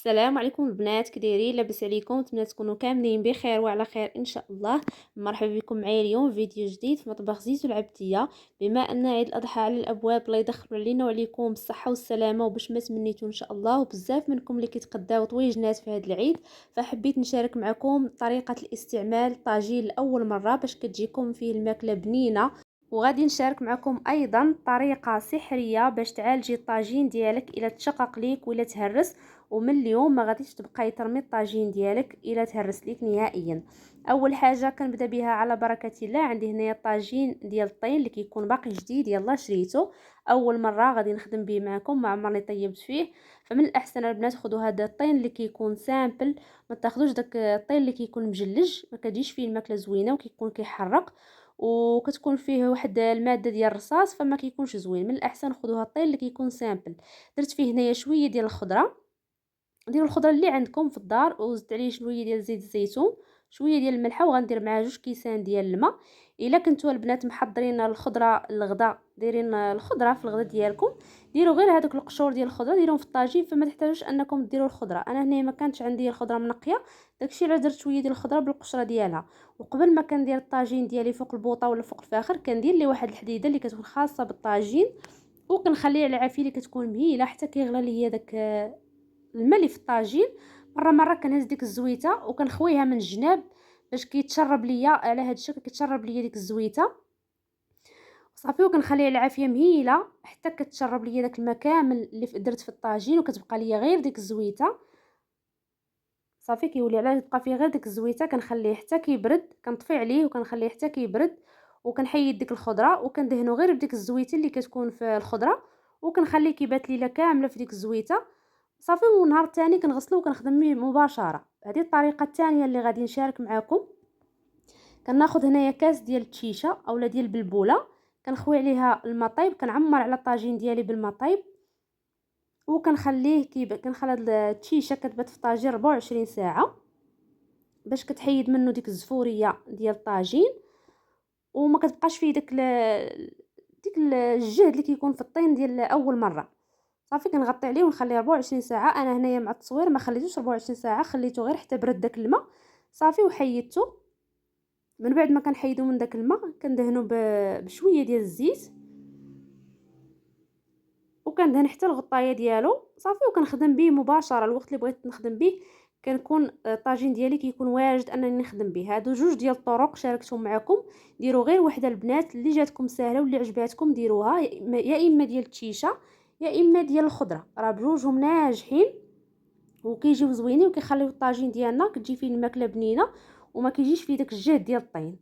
السلام عليكم البنات، كي دايرين؟ لاباس عليكم؟ نتمنى تكونوا كاملين بخير وعلى خير ان شاء الله. مرحبا بكم معايا اليوم فيديو جديد في مطبخ زيزو العبديه. بما ان عيد الاضحى على الابواب، الله يدخلوا علينا وعليكم بالصحه والسلامه وباش ما تمنيتوا ان شاء الله. وبزاف منكم اللي كيتقداو طويجنات في هذا العيد، فحبيت نشارك معكم طريقه الاستعمال الطاجين لاول مره باش كتجيكم فيه الماكله بنينه. وغادي نشارك معكم ايضا طريقه سحريه باش تعالجي الطاجين ديالك الا تشقق ليك ولا تهرس، ومن اليوم ما غاديش تبقاي ترمي الطاجين ديالك الى تهرس ليك نهائيا. اول حاجه كنبدا بها على بركه الله. عندي هنايا الطاجين ديال الطين اللي كيكون باقي جديد، يلا شريته اول مره غادي نخدم به معكم، ما عمرني طيبت فيه. فمن الاحسن البنات خذوا هذا الطين اللي كيكون سامبل، ما تاخذوش داك الطين اللي كيكون مجلج، ما كتجيش فيه الماكله زوينه وكيكون كيحرق وكتكون فيه واحد الماده ديال الرصاص، فما كيكونش زوين. من الاحسن خذوها الطين اللي كيكون سامبل. درت فيه هنايا شويه ديال الخضره، ديروا الخضره اللي عندكم في الدار، وزدت عليه شويه ديال زيت الزيتون، شويه ديال الملح، وغندير معاه 2 كيسان ديال الماء. الا كنتو البنات محضرين الخضره الغدا، دايرين الخضره في الغدا ديالكم، ديروا غير هذوك القشور ديال الخضره ديروهم في الطاجين، فما تحتاجوش انكم ديروا الخضره. انا هنا ما كانتش عندي الخضره منقيه، داكشي علاش درت شويه ديال الخضره بالقشره ديالها. وقبل ما كندير الطاجين ديالي فوق البوطه ولا فوق الفاخر، كندير ليه واحد الحديده اللي كتكون خاصه بالطاجين، وكنخليه على العافيه اللي كتكون مهيله حتى كيغلى ليا داك الماء اللي في الطاجين. مره كنهز ديك الزويته وكنخويها من الجناب باش كيتشرب ليا على هذا الشكل، كيتشرب ليا ديك الزويته صافي. وكنخليها العافيه مهيله حتى كتشرب ليا داك الماء كامل اللي درت في الطاجين، وكتبقى ليا غير ديك الزويته صافي. كيولي على تبقى فيه غير ديك الزويته، كنخليه حتى كيبرد، كنطفي عليه وكنخليه حتى كيبرد، وكنحيد ديك الخضره وكندهنو غير بديك الزويته اللي كتكون في الخضره، وكنخليه كيبات ليله كامله في ديك الزويته صافي. والنهار الثاني كنغسلو وكنخدم به مباشره. هذه الطريقه الثانيه اللي غادي نشارك معكم. كناخذ هنايا كاس ديال التشيشه اولا ديال البلبوله، كنخوي عليها الماء طايب، كنعمر على الطاجين ديالي بالماء طايب، وكنخليه كنخلي التشيشه كتبات في الطاجين 24 ساعه باش كتحيد منه ديك الزفوريه ديال الطاجين، وما كتبقاش فيه ديك الجهد اللي كيكون في الطين ديال اول مره. صافي كنغطي عليه ونخليه 24 ساعه. انا هنايا مع التصوير ما خليتوش 24 ساعه، خليته غير حتى برد داك الماء صافي وحيدته. من بعد ما كنحيدو من داك الماء كندهنو بشويه ديال الزيت، وكندهن حتى الغطايه ديالو صافي، وكنخدم به مباشره. الوقت اللي بغيت نخدم به كنكون الطاجين ديالي كيكون واجد انني نخدم به. هادو جوج ديال الطرق شاركتهم معكم، ديروا غير وحده البنات اللي جاتكم سهله واللي عجباتكم ديروها، يا اما ديال التشيشه يا اما ديال الخضره، راه بجوجهم ناجحين وكيجيو زوينين وكيخليو الطاجين ديالنا كتجي فيه الماكله بنينه وما كيجيش فيه داك الجهد ديال الطين.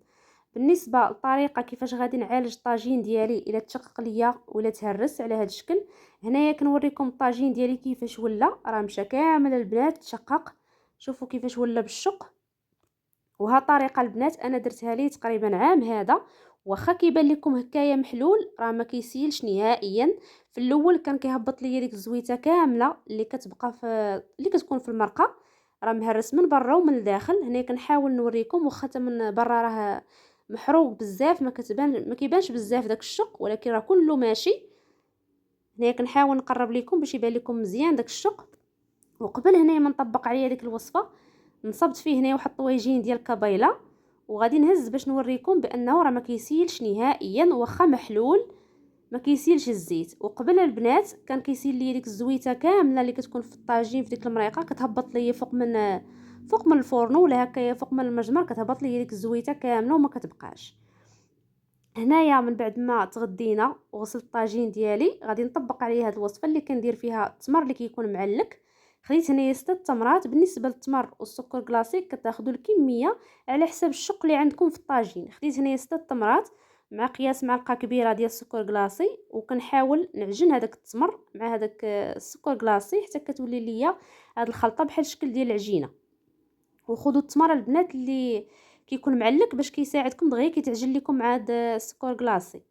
بالنسبه للطريقه كيفاش غادي نعالج الطاجين ديالي الا تشقق ليا ولا تهرس على هذا الشكل، هنايا كنوريكم الطاجين ديالي كيفاش ولا، راه مشى كامل البنات تشقق، شوفوا كيفاش ولا بالشق. وها طريقه البنات انا درتها لي تقريبا عام هذا، واخا كيبان لكم هكايا محلول راه ما كيسيلش نهائيا. في الاول كان كيهبط ليا ديك الزويته كامله اللي كتبقى في اللي كتكون في المرقه، راه مهرس من برا ومن الداخل. هنا كنحاول نوريكم، واخا من برا راه محروق بزاف، ما كيبانش بزاف داك الشق، ولكن راه كله ماشي. هنا كنحاول نقرب لكم باش يبان لكم مزيان داك الشق. وقبل هنا ما نطبق عليا ديك الوصفه نصبت فيه هنا واحد الطويجين ديال الكابيله، وغادي نهز باش نوريكم بانه راه ما كيسيلش نهائيا، واخا محلول ما كيسيلش الزيت. وقبل البنات كان كيسيل لي ديك الزويته كامله اللي كتكون في الطاجين في ديك المريقه، كتهبط لي فوق من الفرن ولا هكايا فوق من المجمر، كتهبط لي ديك الزويته كامله وما كتبقاش. هنايا من بعد ما تغدينا وغسلت الطاجين ديالي غادي نطبق عليه هذه الوصفه اللي كندير فيها التمر اللي كيكون معلك. خديت هنايا 6 تمرات. بالنسبه للتمر والسكر كلاصيك كتاخذوا الكميه على حساب الشق اللي عندكم في الطاجين. خديت هنايا 6 تمرات مع قياس معلقه كبيره ديال السكر كلاصي، وكنحاول نعجن هذاك التمر مع هذاك السكر كلاصي حتى كتولي ليا هذه الخلطه بحال الشكل ديال العجينه. وخذوا التمر البنات اللي كيكون معلك باش كيساعدكم دغيا كيتعجن لكم مع هذا السكر كلاصي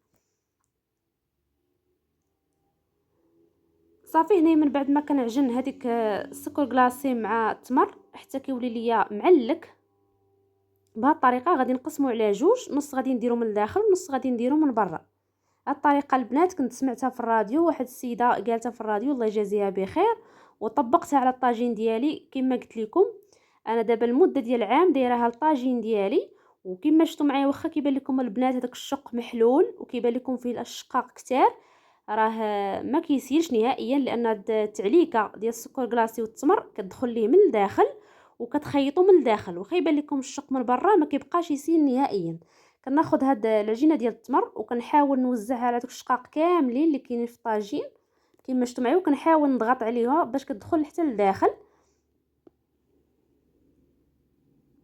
صافي. هنا من بعد ما كنعجن هذيك السكر كلاصي مع التمر حتى كيولي ليا معلك بهذه الطريقه، غادي نقسمو على جوج، نص غادي نديرو من الداخل ونص غادي نديرو من برا. هاد الطريقه البنات كنت سمعتها في الراديو، واحد السيده قالتها في الراديو الله يجازيها بخير، وطبقتها على الطاجين ديالي. كما قلت لكم انا دابا المده ديال عام دايرها الطاجين ديالي، وكما شفتوا معايا واخا كيبان لكم البنات هذاك الشق محلول وكيبان لكم فيه الاشقاق كتار، راه ما كيسيلش نهائيا، لان هاد التعليكه ديال السكر كلاصي والتمر كتدخل ليه من الداخل وكتخيطوا من الداخل، واخا يبان لكم الشق من برا ما كيبقاش يسيل نهائيا. كناخذ هاد العجينه ديال التمر وكنحاول نوزعها على دوك الشقاق كاملين اللي كاينين في الطاجين كما شفتوا معايا، وكنحاول نضغط عليها باش كتدخل حتى لداخل.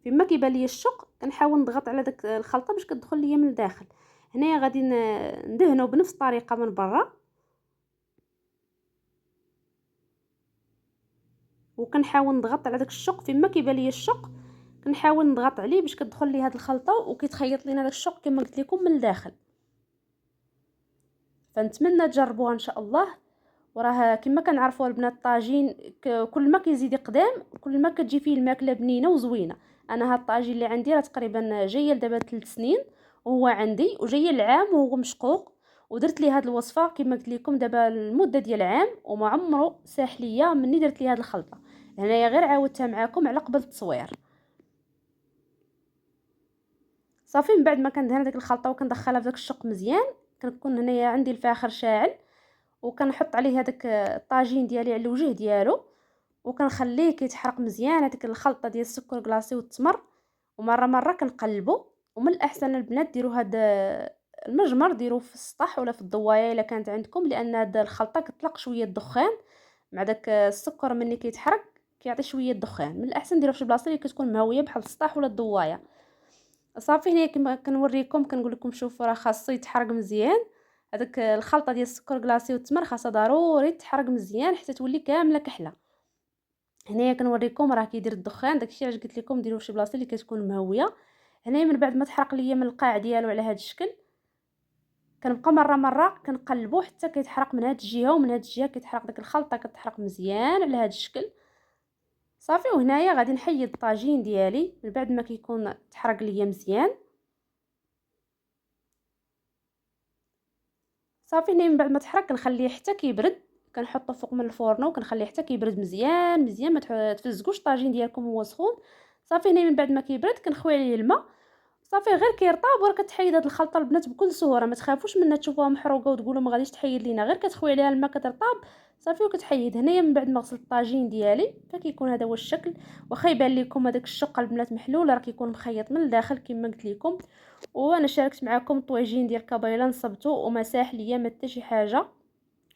فيما كيبان لي الشق كنحاول نضغط على داك الخلطه باش كتدخل ليا من الداخل. هنايا غادي ندهنوا بنفس الطريقه من برا، وكنحاول نضغط على داك الشق. فيما كيبان لي الشق كنحاول نضغط عليه باش كتدخل لي هاد الخلطه وكيتخيط لينا داك الشق كما قلت لكم من الداخل. فنتمنى تجربوها ان شاء الله. وراه كما كنعرفوا البنات الطاجين كل ما كيزيد يقدام كل ما كتجي فيه الماكله بنينه وزوينه. انا هاد الطاجين اللي عندي راه تقريبا جايه دابا 3 سنين وهو عندي، وجايه العام وهو مشقوق، ودرت ليه هاد الوصفه كما قلت لكم دابا المده ديال عام وما عمره ساح ليا مني درت ليه هاد الخلطه. هنايا غير عاودتها معكم على قبل التصوير. صافي من بعد ما كندهن ديك الخلطه وكندخلها في داك الشق مزيان، كنكون هنايا عندي الفاخر شاعل وكنحط عليه هذاك الطاجين ديالي على الوجه ديالو وكنخليه كيتحرق مزيان هذيك الخلطه ديال السكر كلاصي والتمر، ومره مره كنقلبو. ومن الاحسن البنات ديروا هذا المجمر ديروه في السطح ولا في الضوايه الا كانت عندكم، لان هاد الخلطه كتطلق شويه الدخان مع داك السكر ملي كيتحرق كيعطي شويه الدخان. من الاحسن ديروه في شي بلاصه اللي كتكون مهويه بحال السطح ولا الضوايه. صافي هنا كما كنوريكم كنقول لكم شوفوا راه خاصو يتحرق مزيان. هذاك الخلطه ديال السكر كلاصي والتمر خاصها ضروري تحرق مزيان حتى تولي كامله كحله. هنايا كنوريكم راه كيدير الدخان، داكشي علاش قلت لكم ديروه في شي بلاصه اللي كتكون مهويه. هنايا من بعد ما تحرق ليا من القاع ديالو على هذا الشكل كنبقى مره مره كنقلبو حتى كيتحرق من هذه الجهه ومن هذه الجهه كيتحرق داك الخلطه كتحرق مزيان على هذا الشكل. صافي وهنايا غادي نحيد الطاجين ديالي من بعد ما كيكون تحرق ليا مزيان. صافي هنا من بعد ما تحرق كنخليه حتى كيبرد، كنحطه فوق من الفرن وكنخليه حتى كيبرد مزيان مزيان، ما تفزقوش الطاجين ديالكم هو سخون. صافي هنا من بعد ما كيبرد كنخوي عليه الماء، صافي غير كيرطاب وراه كتحيد هاد الخلطه البنات بكل سهوله. ما تخافوش منها تشوفوها محروقه وتقولوا ما غاديش تحيد لينا، غير كتخوي عليها الماء كترطاب صافي وكتحيد. هنايا من بعد ما غسلت الطاجين ديالي فكيكون هذا هو الشكل. واخا يبان لكم هذاك الشق البنات محلول راه كيكون مخيط من الداخل كما قلت لكم. وانا شاركت معكم الطويجين ديال كابيلا نصبته وما ساح ليا ما حتى شي حاجه،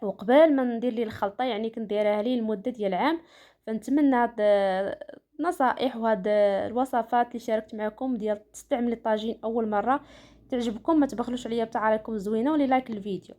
وقبل ما ندير لي الخلطه يعني كنت دايرها لي لمده ديال عام. فنتمنى هاد النصائح وهاد الوصفات اللي شاركت معكم ديال تستعملي الطاجين اول مره تعجبكم. ما تبخلوش عليا بتعاليكم زوينه ولي لايك الفيديو.